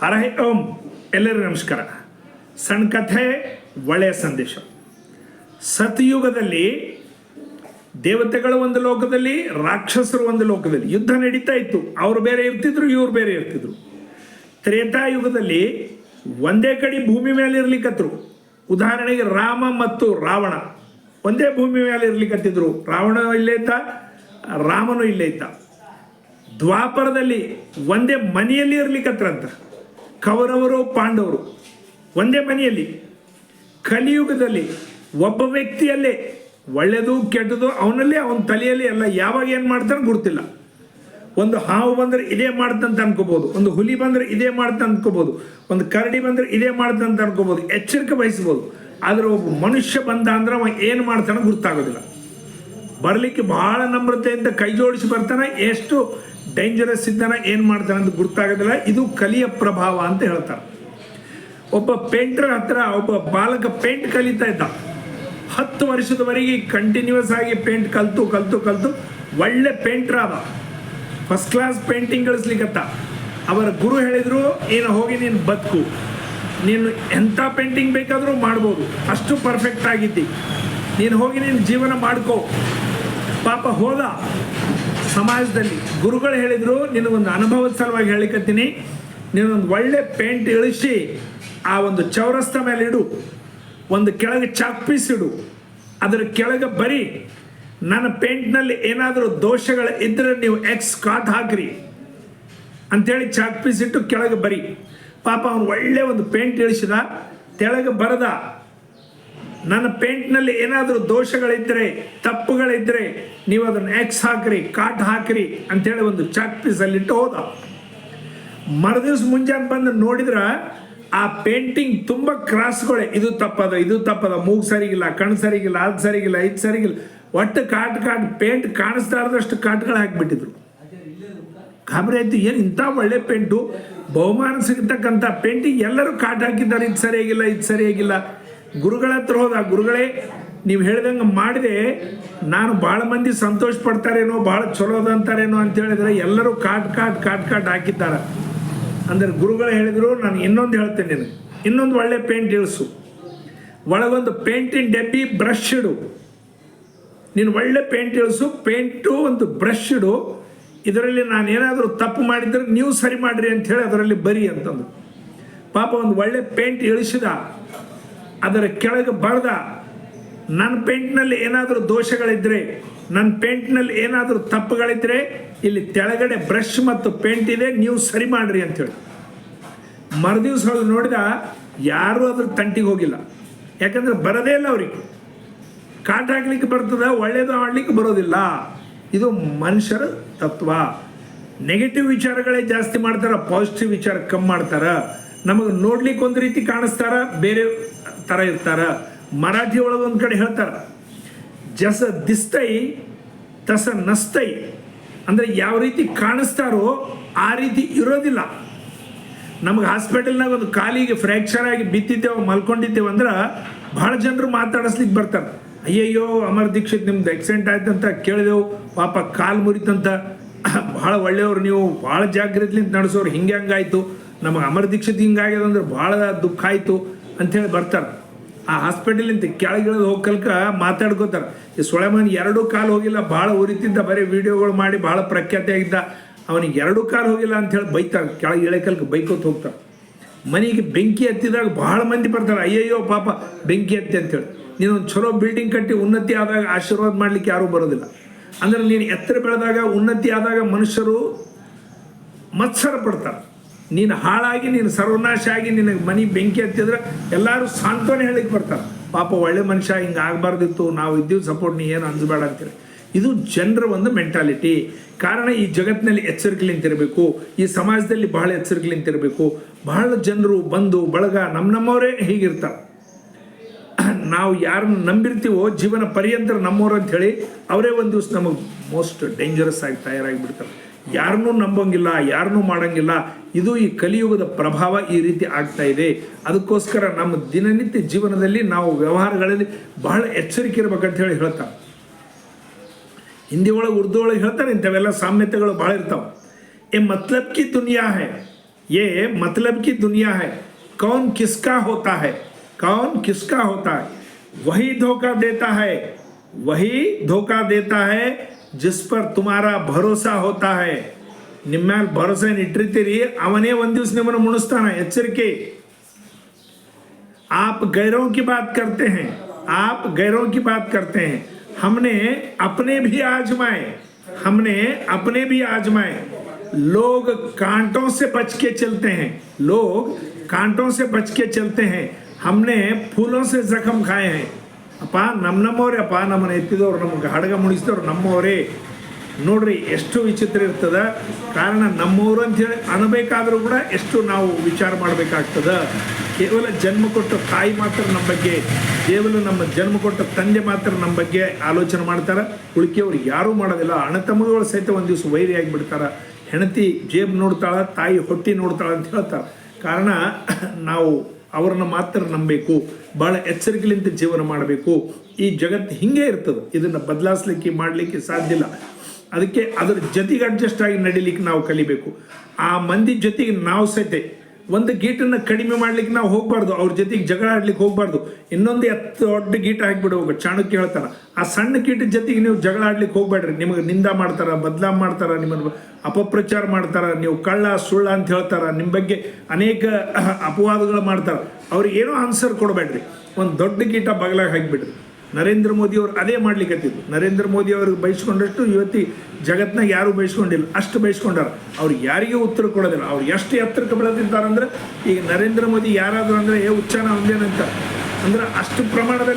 ಹರ ಓಂ. ಎಲ್ಲರಿಗೂ ನಮಸ್ಕಾರ. ಸಣ್ಣ ಕಥೆ, ಒಳ್ಳೆಯ ಸಂದೇಶ. ಸತ್ಯುಗದಲ್ಲಿ ದೇವತೆಗಳು ಒಂದು ಲೋಕದಲ್ಲಿ, ರಾಕ್ಷಸರು ಒಂದು ಲೋಕದಲ್ಲಿ ಯುದ್ಧ ನಡೀತಾ ಇತ್ತು. ಅವರು ಬೇರೆ ಇರ್ತಿದ್ರು, ಇವ್ರು ಬೇರೆ ಇರ್ತಿದ್ರು. ತ್ರೇತಾಯುಗದಲ್ಲಿ ಒಂದೇ ಕಡೆ ಭೂಮಿ ಮೇಲೆ ಇರ್ಲಿಕ್ಕತ್ರು. ಉದಾಹರಣೆಗೆ ರಾಮ ಮತ್ತು ರಾವಣ ಒಂದೇ ಭೂಮಿ ಮೇಲೆ ಇರ್ಲಿಕ್ಕತ್ತಿದ್ರು. ರಾವಣ ಇಲ್ಲೇ ಇದ್ದ, ರಾಮನು ಇಲ್ಲೇ ಇದ್ದ. ದ್ವಾಪರದಲ್ಲಿ ಒಂದೇ ಮನೆಯಲ್ಲಿ ಇರ್ಲಿಕ್ಕತ್ರಂತ ಕೌರವರು ಪಾಂಡವರು ಒಂದೇ ಮನೆಯಲ್ಲಿ. ಕಲಿಯುಗದಲ್ಲಿ ಒಬ್ಬ ವ್ಯಕ್ತಿಯಲ್ಲೇ ಒಳ್ಳೆಯದು ಕೆಟ್ಟದು ಅವನಲ್ಲಿ, ಅವನ ತಲೆಯಲ್ಲಿ ಎಲ್ಲ ಯಾವಾಗ ಏನು ಮಾಡ್ತಾನೆ ಗೊತ್ತಿಲ್ಲ. ಒಂದು ಹಾವು ಬಂದರೆ ಇದೇ ಮಾಡ್ತಂತ ಅನ್ಕೋಬೋದು, ಒಂದು ಹುಲಿ ಬಂದರೆ ಇದೇ ಮಾಡ್ತಾ ಅನ್ಕೋಬೋದು, ಒಂದು ಕರಡಿ ಬಂದರೆ ಇದೇ ಮಾಡ್ತಂತ ಅನ್ಕೋಬೋದು, ಎಚ್ಚರಿಕೆ ವಹಿಸ್ಬೋದು. ಆದರೆ ಒಬ್ಬ ಮನುಷ್ಯ ಬಂದ ಅಂದ್ರೆ ಅವ ಏನು ಮಾಡ್ತಾನೆ ಗೊತ್ತಾಗೋದಿಲ್ಲ. ಬರಲಿಕ್ಕೆ ಬಹಳ ನಮ್ರತೆಯಿಂದ ಕೈ ಜೋಡಿಸಿ ಬರ್ತಾನೆ, ಎಷ್ಟು ಡೇಂಜರಸ್ ಇದ್ದಾನೆ, ಏನು ಮಾಡ್ತಾನೆ ಅಂತ ಗೊತ್ತಾಗೋದಿಲ್ಲ. ಇದು ಕಲಿಯ ಪ್ರಭಾವ ಅಂತ ಹೇಳ್ತಾರೆ. ಒಬ್ಬ ಪೇಂಟರ್ ಹತ್ರ ಒಬ್ಬ ಬಾಲಕ ಪೇಂಟ್ ಕಲಿತಾ ಇದ್ದ. 10 ವರ್ಷದವರೆಗೆ ಕಂಟಿನ್ಯೂಸ್ ಆಗಿ ಪೇಂಟ್ ಕಲ್ತು ಒಳ್ಳೆ ಪೇಂಟರ್ ಆದ. ಫಸ್ಟ್ ಕ್ಲಾಸ್ ಪೇಂಟಿಂಗ್ ಗಳಿಸ್ಲಿಕ್ಕತ್ತ. ಅವರ ಗುರು ಹೇಳಿದ್ರು, ಹೋಗಿ ನೀನು ಬದುಕು, ನೀನು ಎಂಥ ಪೇಂಟಿಂಗ್ ಬೇಕಾದರೂ ಮಾಡ್ಬೋದು, ಅಷ್ಟು ಪರ್ಫೆಕ್ಟ್ ಆಗಿದ್ದಿ, ನೀನು ಹೋಗಿ ನೀನು ಜೀವನ ಮಾಡ್ಕೋ. ಪಾಪ ಹೋದ. ಸಮಾಜದಲ್ಲಿ ಗುರುಗಳು ಹೇಳಿದರು, ನಿನಗೊಂದು ಅನುಭವದ ಸಲುವಾಗಿ ಹೇಳಿಕತ್ತೀನಿ, ನೀನೊಂದು ಒಳ್ಳೆ ಪೇಂಟ್ ಇಳಿಸಿ ಆ ಒಂದು ಚೌರಸ್ತ ಮೇಲೆ ಇಡು, ಒಂದು ಕೆಳಗೆ ಚಾಕ್ ಪೀಸ್ ಇಡು, ಅದರ ಕೆಳಗೆ ಬರಿ, ನನ್ನ ಪೇಂಟ್ನಲ್ಲಿ ಏನಾದರೂ ದೋಷಗಳು ಇದ್ದರೆ ನೀವು ಎಕ್ಸ್ ಕಾಟ್ ಹಾಕ್ರಿ ಅಂಥೇಳಿ ಚಾಕ್ ಪೀಸ್ ಇಟ್ಟು ಕೆಳಗೆ ಬರಿ. ಪಾಪ ಅವನು ಒಳ್ಳೆ ಒಂದು ಪೇಂಟ್ ಇಳಿಸಿದ, ತೆಳಗೆ ಬರದ, ನನ್ನ ಪೇಂಟ್ನಲ್ಲಿ ಏನಾದರೂ ದೋಷಗಳಿದ್ದರೆ ತಪ್ಪುಗಳಿದ್ದರೆ ನೀವು ಅದನ್ನು ಎಕ್ಸ್ ಹಾಕ್ರಿ, ಕಾಟ್ ಹಾಕ್ರಿ ಅಂಥೇಳಿ ಒಂದು ಚಾಕ್ ಪೀಸಲ್ಲಿಟ್ಟು ಹೋದ. ಮರುದಿವ್ಸ ಮುಂಜಾನೆ ಬಂದು ನೋಡಿದ್ರೆ ಆ ಪೇಂಟಿಂಗ್ ತುಂಬ ಕ್ರಾಸ್ಗಳೇ, ಇದು ತಪ್ಪದ, ಮೂಗು ಸರಿಗಿಲ್ಲ, ಕಣ್ಣು ಸರಿಗಿಲ್ಲ, ಅದು ಸರಿಗಿಲ್ಲ, ಇದು ಸರಿಗಿಲ್ಲ, ಒಟ್ಟು ಕಾಟ್ ಪೇಂಟ್ ಕಾಣಿಸ್ತಾ ಇರೋದಷ್ಟು ಕಾಟ್ಗಳು ಹಾಕಿಬಿಟ್ಟಿದ್ರು. ಗಾಬರಿ ಆಯ್ತು, ಏನು ಇಂಥ ಒಳ್ಳೆ ಪೇಂಟು, ಬಹುಮಾನ ಸಿಗತಕ್ಕಂಥ ಪೇಂಟಿಂಗ್ ಎಲ್ಲರೂ ಕಾಟ್ ಹಾಕಿದ್ದಾರೆ, ಇದು ಸರಿಯಾಗಿಲ್ಲ. ಗುರುಗಳ ಹತ್ರ ಹೋದ. ಗುರುಗಳೇ, ನೀವು ಹೇಳ್ದಂಗೆ ಮಾಡಿದೆ, ನಾನು ಭಾಳ ಮಂದಿ ಸಂತೋಷ ಪಡ್ತಾರೇನೋ, ಭಾಳ ಚಲೋ ಅಂತಾರೇನೋ ಅಂತ ಹೇಳಿದ್ರೆ ಎಲ್ಲರೂ ಕಾಟ್ ಹಾಕಿದ್ದಾರೆ. ಅಂದರೆ ಗುರುಗಳು ಹೇಳಿದರು, ನಾನು ಇನ್ನೊಂದು ಹೇಳ್ತೇನೆ ನಿನಗೆ, ಇನ್ನೊಂದು ಒಳ್ಳೆ ಪೇಂಟ್ ಇಳಿಸು, ಒಳಗೊಂದು ಪೇಂಟಿನ ಡಬ್ಬಿ, ಬ್ರಷ್ ಇಡು, ನೀನು ಒಳ್ಳೆ ಪೇಂಟ್ ಇಳಿಸು, ಪೇಂಟು ಒಂದು ಬ್ರಷ್ ಇಡು, ಇದರಲ್ಲಿ ನಾನು ಏನಾದರೂ ತಪ್ಪು ಮಾಡಿದರೆ ನೀವು ಸರಿ ಮಾಡಿರಿ ಅಂಥೇಳಿ ಅದರಲ್ಲಿ ಬರಿ ಅಂತಂದು. ಪಾಪ ಒಂದು ಒಳ್ಳೆ ಪೇಂಟ್ ಇಳಿಸಿದ, ಅದರ ಕೆಳಗೆ ಬರೆದ, ನನ್ನ ಪೇಂಟ್ನಲ್ಲಿ ಏನಾದರೂ ದೋಷಗಳಿದ್ದರೆ, ನನ್ನ ಪೇಂಟ್ನಲ್ಲಿ ಏನಾದರೂ ತಪ್ಪುಗಳಿದ್ದರೆ ಇಲ್ಲಿ ತೆಳಗಡೆ ಬ್ರಷ್ ಮತ್ತು ಪೇಂಟ್ ಇದೆ, ನೀವು ಸರಿ ಮಾಡಿರಿ ಅಂಥೇಳಿ. ಮರುದಿವ್ಸ ಹೋಗಿ ನೋಡಿದ, ಯಾರೂ ಅದ್ರ ತಂಟಿಗೆ ಹೋಗಿಲ್ಲ. ಯಾಕಂದರೆ ಬರೋದೇ ಇಲ್ಲ ಅವ್ರಿಗೆ. ಕಾಟ ಹಾಕ್ಲಿಕ್ಕೆ ಬರ್ತದೆ, ಒಳ್ಳೇದು ಮಾಡಲಿಕ್ಕೆ ಬರೋದಿಲ್ಲ. ಇದು ಮನುಷ್ಯರ ತತ್ವ. ನೆಗೆಟಿವ್ ವಿಚಾರಗಳೇ ಜಾಸ್ತಿ ಮಾಡ್ತಾರೆ, ಪಾಸಿಟಿವ್ ವಿಚಾರ ಕಮ್ಮಿ ಮಾಡ್ತಾರೆ. ನಮಗೆ ನೋಡ್ಲಿಕ್ಕೆ ಒಂದು ರೀತಿ ಕಾಣಿಸ್ತಾರ, ಬೇರೆ ಥರ ಇರ್ತಾರ. ಮರಾಠಿ ಒಳಗೆ ಒಂದು ಕಡೆ ಹೇಳ್ತಾರೆ, ಜಸ ದಿಸ್ತೈ ತಸ ನಸ್ತೈ, ಅಂದರೆ ಯಾವ ರೀತಿ ಕಾಣಿಸ್ತಾರೋ ಆ ರೀತಿ ಇರೋದಿಲ್ಲ. ನಮಗೆ ಹಾಸ್ಪಿಟಲ್ನಾಗ ಒಂದು ಕಾಲಿಗೆ ಫ್ರ್ಯಾಕ್ಚರ್ ಆಗಿ ಬಿದ್ದಿದ್ದೇವೆ, ಮಲ್ಕೊಂಡಿದ್ದೇವೆ ಅಂದ್ರೆ ಭಾಳ ಜನರು ಮಾತಾಡಿಸ್ಲಿಕ್ಕೆ ಬರ್ತಾರೆ. ಅಯ್ಯಯ್ಯೋ ಅಮರ್ ದೀಕ್ಷಿತ್ ನಿಮ್ದು ಆಕ್ಸಿಡೆಂಟ್ ಆಯ್ತಂತ ಕೇಳಿದೆವು, ಪಾಪ ಕಾಲು ಮುರಿತಂತ, ಭಾಳ ಒಳ್ಳೆಯವ್ರು ನೀವು, ಭಾಳ ಜಾಗ್ರತೆಲಿಂದ ನಡೆಸೋರು, ಹಂಗಾಯ್ತು, ನಮಗೆ ಅಮರ್ ದೀಕ್ಷಿತ್ ಹಿಂಗಾಗ್ಯದ ಅಂದ್ರೆ ಭಾಳ ದುಃಖ ಆಯಿತು ಅಂಥೇಳಿ ಬರ್ತಾರೆ. ಆ ಹಾಸ್ಪಿಟಲಿಂದ ಕೆಳಗಿಳಿದು ಹೋಗ್ಕಲ್ಕ ಮಾತಾಡ್ಕೋತಾರೆ. ಈ ಸೊಳೆಮನ್ 2 ಕಾಲು ಹೋಗಿಲ್ಲ, ಭಾಳ ಉರಿತಿದ್ದ, ಬರೀ ವಿಡಿಯೋಗಳು ಮಾಡಿ ಭಾಳ ಪ್ರಖ್ಯಾತಿ ಆಗಿದ್ದ, ಅವನಿಗೆ 2 ಕಾಲು ಹೋಗಿಲ್ಲ ಅಂಥೇಳಿ ಬೈತಾರೆ. ಕೆಳಗೆ ಇಳೆಕಲ್ಕ ಬೈಕೋತ ಹೋಗ್ತಾರೆ. ಮನೆಗೆ ಬೆಂಕಿ ಹತ್ತಿದಾಗ ಭಾಳ ಮಂದಿ ಬರ್ತಾರೆ, ಅಯ್ಯಯ್ಯೋ ಪಾಪ ಬೆಂಕಿ ಹತ್ತಿ ಅಂಥೇಳಿ. ನೀನೊಂದು ಚಲೋ ಬಿಲ್ಡಿಂಗ್ ಕಟ್ಟಿ ಉನ್ನತಿ ಆದಾಗ ಆಶೀರ್ವಾದ ಮಾಡಲಿಕ್ಕೆ ಯಾರೂ ಬರೋದಿಲ್ಲ. ಅಂದರೆ ನೀನು ಎತ್ತರ ಬೆಳೆದಾಗ, ಉನ್ನತಿ ಆದಾಗ ಮನುಷ್ಯರು ಮತ್ಸರ ಪಡ್ತಾರೆ. ನೀನು ಹಾಳಾಗಿ, ನೀನು ಸರ್ವನಾಶ ಆಗಿ, ನಿನಗೆ ಮನೆ ಬೆಂಕಿ ಹತ್ತಿದ್ರೆ ಎಲ್ಲರೂ ಸಾಂತ್ವನ ಹೇಳಿಕ್ಕೆ ಬರ್ತಾರೆ, ಪಾಪ ಒಳ್ಳೆ ಮನುಷ್ಯ, ಹಿಂಗೆ ಆಗಬಾರ್ದಿತ್ತು, ನಾವು ಇದ್ದೀವಿ ಸಪೋರ್ಟ್, ನೀ ಏನು ಅನ್ಸ್ಬೇಡ ಅಂತೀರಿ. ಇದು ಜನರ ಒಂದು ಮೆಂಟಾಲಿಟಿ. ಕಾರಣ ಈ ಜಗತ್ತಿನಲ್ಲಿ ಎಚ್ಚರಿಕೆಲಿಂತಿರಬೇಕು, ಈ ಸಮಾಜದಲ್ಲಿ ಬಹಳ ಎಚ್ಚರಿಕೆಲಿಂತಿರಬೇಕು. ಬಹಳ ಜನರು ಬಂಧು ಬಳಗ ನಮ್ಮವರೇ ಹೀಗಿರ್ತಾರೆ. ನಾವು ಯಾರನ್ನು ನಂಬಿರ್ತೀವೋ ಜೀವನ ಪರ್ಯಂತರ ನಮ್ಮವ್ರು ಅಂಥೇಳಿ ಅವರೇ ಒಂದು ದಿವಸ ನಮಗೆ ಮೋಸ್ಟ್ ಡೇಂಜರಸ್ ಆಗಿ ತಯಾರಾಗಿಬಿಡ್ತಾರೆ. ಯಾರನ್ನೂ ನಂಬಂಗಿಲ್ಲ, ಯಾರನ್ನೂ ಮಾಡೋಂಗಿಲ್ಲ. ಇದು ಈ ಕಲಿಯುಗದ ಪ್ರಭಾವ ಈ ರೀತಿ ಆಗ್ತಾ ಇದೆ. ಅದಕ್ಕೋಸ್ಕರ ನಮ್ಮ ದಿನನಿತ್ಯ ಜೀವನದಲ್ಲಿ ನಾವು ವ್ಯವಹಾರಗಳಲ್ಲಿ ಬಹಳ ಎಚ್ಚರಿಕೆ ಇರಬೇಕಂತ ಹೇಳಿ ಹೇಳ್ತಾರೆ. ಹಿಂದಿ ಒಳಗೆ, ಉರ್ದು ಒಳಗೆ ಹೇಳ್ತಾರೆ, ಇಂಥವೆಲ್ಲ ಸಾಮ್ಯತೆಗಳು ಭಾಳ ಇರ್ತಾವೆ. ए मतलब की दुनिया है, ये मतलब की दुनिया है। कौन किसका होता है, कौन किसका होता है, वही धोखा देता है, वही धोखा देता है जिस पर तुम्हारा भरोसा होता है. ನಿಮ್ಮ ಮೇಲೆ ಭರೋಸೆ ಇಟ್ಟಿರ್ತೀರಿ, ಅವನೇ ಒಂದು ದಿವಸ ನಿಮ್ಮನ್ನು ಮುಣಿಸ್ತಾನೆ. ಎಚ್ಚರಿಕೆ. आप गैरों की बात करते हैं, आप गैरों की बात करते हैं. हमने अपने भी आजमाए, हमने अपने भी आजमाए. लोग कांटों से बच के चलते हैं, लोग कांटों से बच के चलते हैं. हमने फूलों से जख्म खाए हैं. ಅಪ್ಪ ನಮ್ಮವರೇ, ಅಪ್ಪ ನಮ್ಮನ್ನು ಎತ್ತಿದವ್ರು, ನಮ್ಗೆ ಹಡಗ ಮುಣಿಸಿದವ್ರು ನಮ್ಮವರೇ. ನೋಡ್ರಿ ಎಷ್ಟು ವಿಚಿತ್ರ ಇರ್ತದ. ಕಾರಣ ನಮ್ಮವರು ಅಂತೇಳಿ ಅನ್ನಬೇಕಾದ್ರೂ ಕೂಡ ಎಷ್ಟು ನಾವು ವಿಚಾರ ಮಾಡಬೇಕಾಗ್ತದ. ಕೇವಲ ಜನ್ಮ ಕೊಟ್ಟ ತಾಯಿ ಮಾತ್ರ ನಮ್ಮ ಬಗ್ಗೆ, ಕೇವಲ ನಮ್ಮ ಜನ್ಮ ಕೊಟ್ಟ ತಂದೆ ಮಾತ್ರ ನಮ್ಮ ಬಗ್ಗೆ ಆಲೋಚನೆ ಮಾಡ್ತಾರೆ. ಉಳಿಕೆಯವ್ರು ಯಾರೂ ಮಾಡೋದಿಲ್ಲ. ಅಣ್ಣ ತಮ್ಮಗಳು ಸಹಿತ ಒಂದು ದಿವಸ ವೈರಿ ಆಗಿಬಿಡ್ತಾರೆ. ಹೆಂಡತಿ ಜೇಬ್ ನೋಡ್ತಾಳ, ತಾಯಿ ಹೊಟ್ಟಿ ನೋಡ್ತಾಳ ಅಂತ ಹೇಳ್ತಾರೆ. ಕಾರಣ ನಾವು ಅವರನ್ನು ಮಾತ್ರ ನಂಬಬೇಕು, ಭಾಳ ಎಚ್ಚರಿಕೆಯಿಂದ ಜೀವನ ಮಾಡಬೇಕು. ಈ ಜಗತ್ತು ಹಿಂಗೆ ಇರ್ತದೆ, ಇದನ್ನು ಬದಲಾಯಿಸ್ಲಿಕ್ಕೆ ಮಾಡಲಿಕ್ಕೆ ಸಾಧ್ಯ ಇಲ್ಲ. ಅದಕ್ಕೆ ಅದರ ಜೊತೆಗೆ ಅಡ್ಜಸ್ಟ್ ಆಗಿ ನಡಿಲಿಕ್ಕೆ ನಾವು ಕಲಿಬೇಕು. ಆ ಮಂದಿ ಜೊತೆಗೆ ನಾವು ಸಹಿತ ಒಂದು ಗೀಟನ್ನು ಕಡಿಮೆ ಮಾಡ್ಲಿಕ್ಕೆ ನಾವು ಹೋಗ್ಬಾರ್ದು, ಅವ್ರ ಜೊತೆಗೆ ಜಗಳ ಆಡ್ಲಿಕ್ಕೆ ಹೋಗ್ಬಾರ್ದು. ಇನ್ನೊಂದು ದೊಡ್ಡ ಗೀಟ ಹಾಕಿಬಿಡುವಾಗ ಚಾಣಕ್ಯ ಹೇಳ್ತಾರ, ಆ ಸಣ್ಣ ಕೀಟದ ಜೊತೆಗೆ ನೀವು ಜಗಳ ಆಡ್ಲಿಕ್ಕೆ ಹೋಗ್ಬೇಡ್ರಿ. ನಿಮಗೆ ನಿಂದ ಮಾಡ್ತಾರ, ಬದಲಾಮ್ ಮಾಡ್ತಾರ, ನಿಮ್ಮನ್ನು ಅಪಪ್ರಚಾರ ಮಾಡ್ತಾರ, ನೀವು ಕಳ್ಳ ಸುಳ್ಳ ಅಂತ ಹೇಳ್ತಾರ, ನಿಮ್ಮ ಬಗ್ಗೆ ಅನೇಕ ಅಪವಾದಗಳು ಮಾಡ್ತಾರ. ಅವ್ರಿಗೆ ಏನೋ ಆನ್ಸರ್ ಕೊಡಬೇಡ್ರಿ, ಒಂದು ದೊಡ್ಡ ಗೀಟ ಬಗಲಾಗ ಹಾಕಿಬಿಡ್ರಿ. ನರೇಂದ್ರ ಮೋದಿ ಅವರು ಅದೇ ಮಾಡ್ಲಿಕ್ಕತ್ತಿದ್ರು. ನರೇಂದ್ರ ಮೋದಿ ಅವ್ರಿಗೆ ಬಯಸ್ಕೊಂಡಷ್ಟು ಇವತ್ತಿ ಜಗತ್ನಾಗ ಯಾರೂ ಬಯಸ್ಕೊಂಡಿಲ್ಲ, ಅಷ್ಟು ಬಯಸ್ಕೊಂಡಾರ. ಅವ್ರು ಯಾರಿಗೂ ಉತ್ತರ ಕೊಡೋದಿಲ್ಲ. ಅವ್ರು ಎಷ್ಟು ಎತ್ತರಕ್ಕೆ ಬೆಳೆದಿದ್ದಾರಂದ್ರೆ, ಈಗ ನರೇಂದ್ರ ಮೋದಿ ಯಾರಾದರೂ ಅಂದರೆ ಉಚ್ಚಾನ ಒಂದೇನಂತ ಅಂದ್ರೆ ಅಷ್ಟು ಪ್ರಮಾಣದಲ್ಲಿ